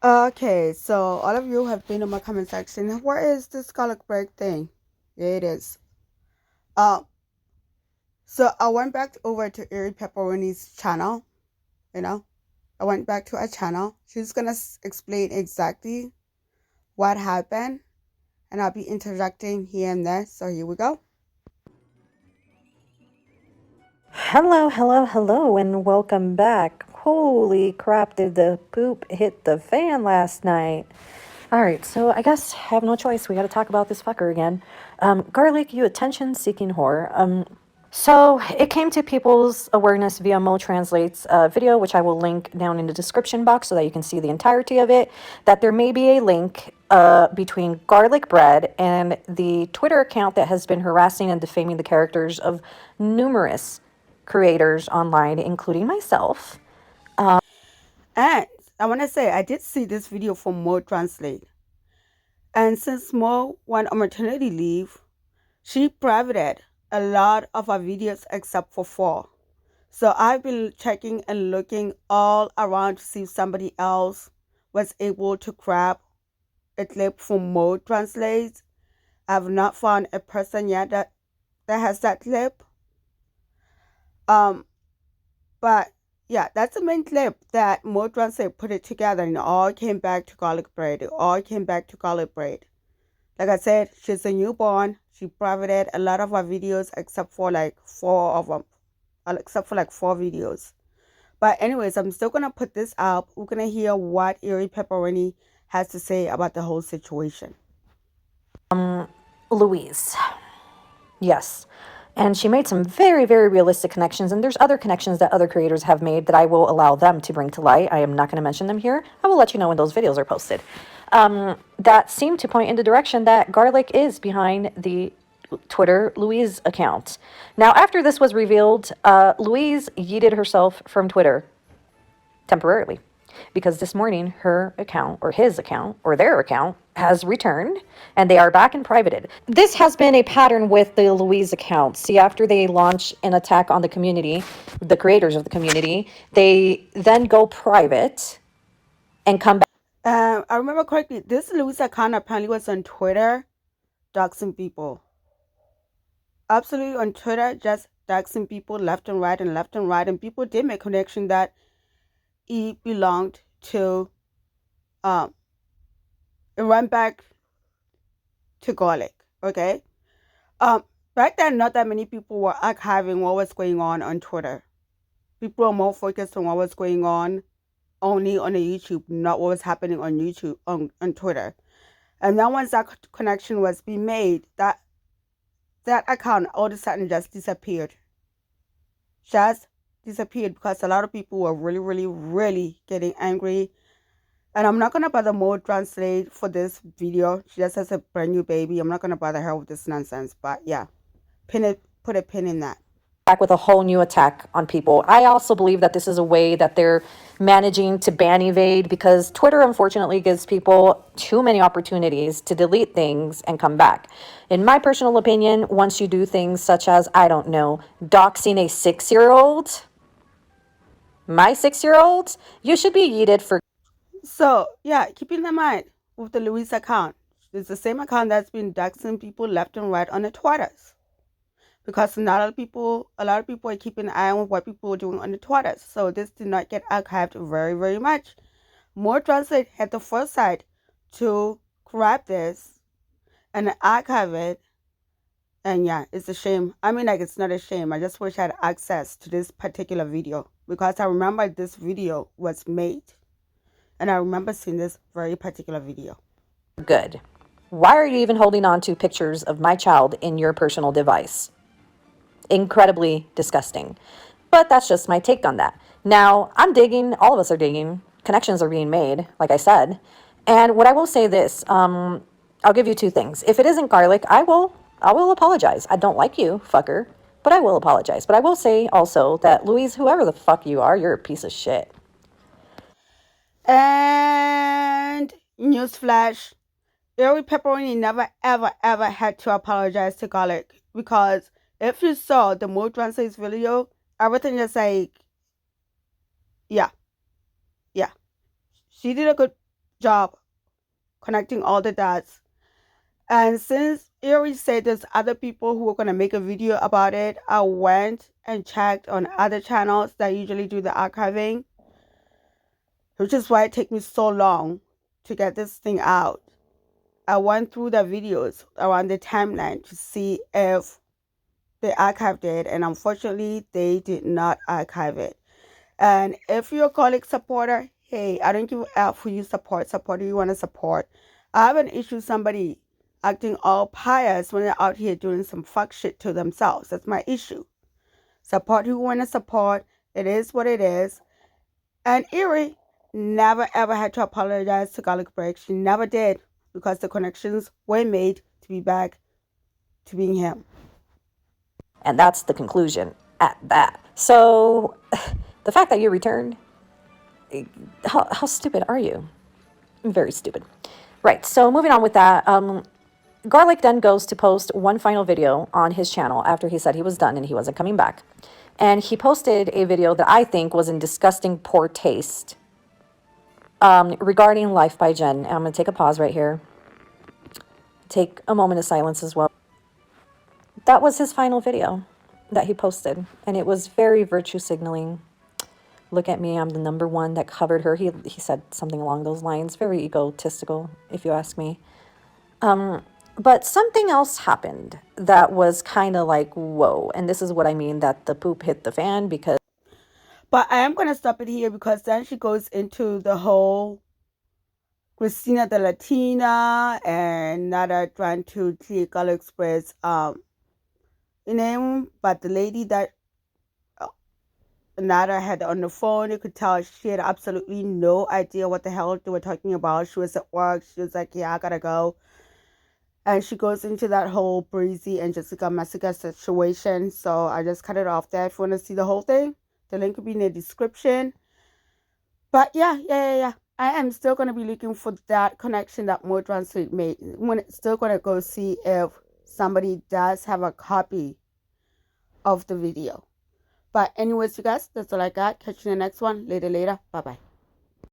Okay, so all of you have been in my comment section. What is this garlic bread thing? Yeah, it is. Uh, so I went back over to Eerie Pepperoni's channel. You know, I went back to her channel. She's gonna explain exactly what happened, and I'll be interjecting here and there. So here we go. Hello, hello, hello, and welcome back. Holy crap, did the poop hit the fan last night? All right, so I guess I have no choice. We got to talk about this fucker again. Garlic, you attention-seeking whore. So it came to people's awareness via Mo Translate's video, which I will link down in the description box so that you can see the entirety of it, that there may be a link between garlic bread and the Twitter account that has been harassing and defaming the characters of numerous creators online, including myself. And I want to say I did see this video from Mo Translate, and since Mo went on maternity leave, she privated a lot of her videos except for four. So I've been checking and looking all around to see if somebody else was able to grab a clip from Mode Translate. I've not found a person yet that has that clip. Um, but yeah, that's the main clip that Mode Translate put it together, and it all came back to garlic bread. It all came back to garlic bread. Like I said, she's a newborn. She privated a lot of her videos except for like four of them, except for like four videos. But anyways, I'm still gonna put this up. We're gonna hear what Eerie Pepperoni has to say about the whole situation. Louise. Yes. And she made some very, very realistic connections. And there's other connections that other creators have made that I will allow them to bring to light. I am not going to mention them here. I will let you know when those videos are posted. That seem to point in the direction that Garlic is behind the Twitter Louise account. Now, after this was revealed, Louise yeeted herself from Twitter temporarily because this morning her account or his account or their account has returned and they are back and privated. This has been a pattern with the Louise account. See, after they launch an attack on the community, the creators of the community, they then go private and come back. I remember correctly, this Louise account apparently was on Twitter doxing people. Absolutely on Twitter, just doxing people left and right and left and right. And people did make connection that he belonged to, it went back to Garlic, okay? Back then, not that many people were archiving what was going on Twitter. People are more focused on what was going on only on the YouTube, not what was happening on YouTube on Twitter. And then once that connection was being made, that account all of a sudden just disappeared. Just disappeared because a lot of people were really, really, really getting angry. And I'm not gonna bother Mo Translate for this video. She just has a brand new baby. I'm not gonna bother her with this nonsense. But yeah, put a pin in that. Back with a whole new attack on people. I also believe that this is a way that they're managing to ban evade because Twitter unfortunately gives people too many opportunities to delete things and come back. In my personal opinion, once you do things such as, I don't know, doxing a 6-year-old, my 6-year-old, you should be yeeted for. So yeah, keep in mind with the Louise account, it's the same account that's been doxing people left and right on the Twitters. Because a lot of people are keeping an eye on what people are doing on the Twitters. So this did not get archived very, very much. More Translate had the foresight to grab this and archive it. And yeah, it's a shame. I mean, like, it's not a shame. I just wish I had access to this particular video because I remember this video was made. And I remember seeing this very particular video. Good. Why are you even holding on to pictures of my child in your personal device? Incredibly disgusting. But that's just my take on that. Now, I'm digging, all of us are digging, connections are being made, like I said. And what I will say this, I'll give you two things. If it isn't garlic, I will apologize. I don't like you, fucker, but I will apologize. But I will say also that Louise, whoever the fuck you are, you're a piece of shit. And newsflash, Eerie Pepperoni never ever ever had to apologize to Garlic because if you saw the Mo Translate's video, everything is like, yeah, yeah. She did a good job connecting all the dots. And since Eerie said there's other people who are going to make a video about it, I went and checked on other channels that usually do the archiving, which is why it took me so long to get this thing out. I went through the videos around the timeline to see if they archived it, and unfortunately, they did not archive it. And if you're a Gorlic supporter, hey, I don't give a F who you support who you want to support. I have an issue with somebody acting all pious when they're out here doing some fuck shit to themselves. That's my issue. Support who you want to support. It is what it is. And Eerie never ever had to apologize to Garlic Break. She never did, because the connections were made to be back to being him. And that's the conclusion at that. So the fact that you returned, how stupid are you? Very stupid. Right, so moving on with that, Garlic then goes to post one final video on his channel after he said he was done and he wasn't coming back. And he posted a video that I think was in disgusting poor taste regarding Life by Jen. And I'm going to take a pause right here. Take a moment of silence as well. That was his final video that he posted. And it was very virtue signaling. Look at me, I'm the number one that covered her. He said something along those lines. Very egotistical, if you ask me. But something else happened that was kind of like, whoa. And this is what I mean, that the poop hit the fan, because... But I am going to stop it here, because then she goes into the whole Christina the Latina and Nada trying to take AliExpress name, but the lady that Nada had on the phone, you could tell she had absolutely no idea what the hell they were talking about. She was at work. She was like, yeah, I gotta go. And she goes into that whole Breezy and Jessica Massacre situation. So I just cut it off there. If you want to see the whole thing, the link will be in the description. But yeah. I am still going to be looking for that connection that Mo Translate made. I'm still going to go see if somebody does have a copy of the video. But anyways, you guys, that's all I got. Catch you in the next one. Later. Bye-bye.